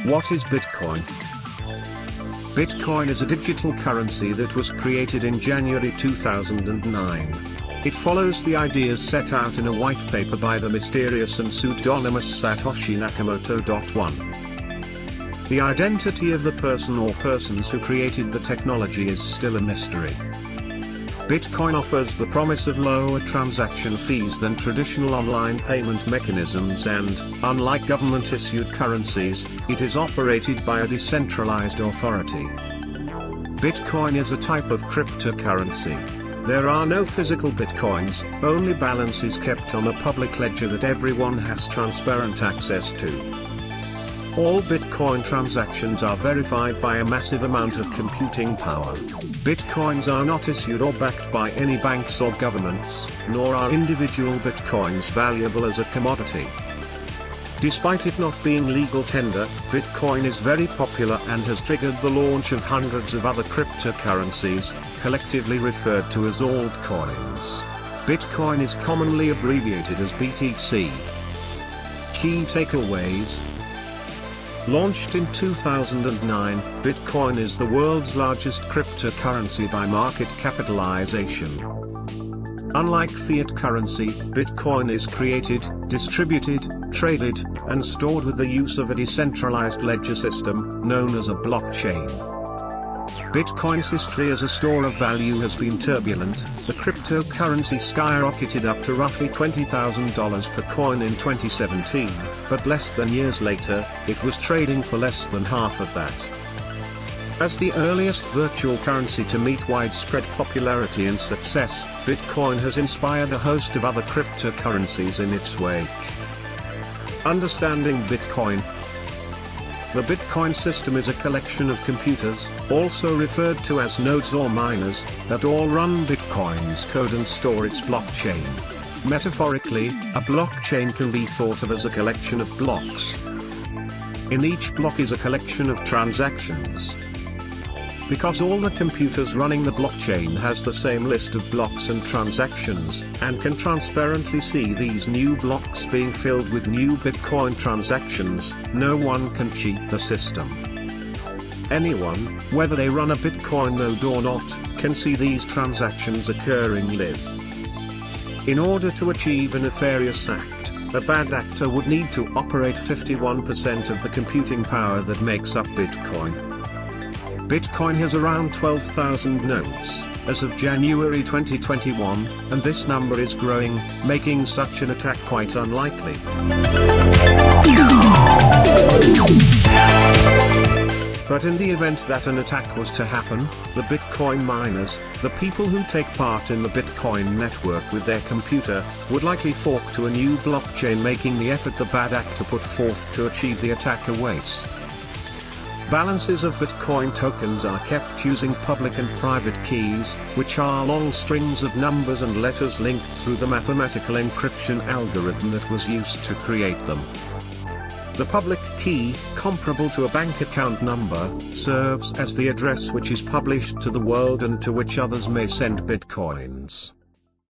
What is Bitcoin? Bitcoin is a digital currency that was created in January 2009. It follows the ideas set out in a white paper by the mysterious and pseudonymous Satoshi Nakamoto. 1. The identity of the person or persons who created the technology is still a mystery. Bitcoin offers the promise of lower transaction fees than traditional online payment mechanisms and, unlike government-issued currencies, it is operated by a decentralized authority. Bitcoin is a type of cryptocurrency. There are no physical bitcoins, only balance is kept on a public ledger that everyone has transparent access to. All Bitcoin transactions are verified by a massive amount of computing power. Bitcoins are not issued or backed by any banks or governments, nor are individual Bitcoins valuable as a commodity. Despite it not being legal tender, Bitcoin is very popular and has triggered the launch of hundreds of other cryptocurrencies, collectively referred to as altcoins. Bitcoin is commonly abbreviated as BTC. Key takeaways. Launched in 2009, Bitcoin is the world's largest cryptocurrency by market capitalization. Unlike fiat currency, Bitcoin is created, distributed, traded, and stored with the use of a decentralized ledger system, known as a blockchain. Bitcoin's history as a store of value has been turbulent. The cryptocurrency skyrocketed up to roughly $20,000 per coin in 2017, but less than years later, it was trading for less than half of that. As the earliest virtual currency to meet widespread popularity and success, Bitcoin has inspired a host of other cryptocurrencies in its wake. Understanding Bitcoin. The Bitcoin system is a collection of computers, also referred to as nodes or miners, that all run Bitcoin's code and store its blockchain. Metaphorically, a blockchain can be thought of as a collection of blocks. In each block is a collection of transactions. Because all the computers running the blockchain has the same list of blocks and transactions, and can transparently see these new blocks being filled with new Bitcoin transactions, no one can cheat the system. Anyone, whether they run a Bitcoin node or not, can see these transactions occurring live. In order to achieve a nefarious act, a bad actor would need to operate 51% of the computing power that makes up Bitcoin. Bitcoin has around 12,000 nodes, as of January 2021, and this number is growing, making such an attack quite unlikely. But in the event that an attack was to happen, the Bitcoin miners, the people who take part in the Bitcoin network with their computer, would likely fork to a new blockchain, making the effort the bad actor put forth to achieve the attack a waste. Balances of Bitcoin tokens are kept using public and private keys, which are long strings of numbers and letters linked through the mathematical encryption algorithm that was used to create them. The public key, comparable to a bank account number, serves as the address which is published to the world and to which others may send Bitcoins.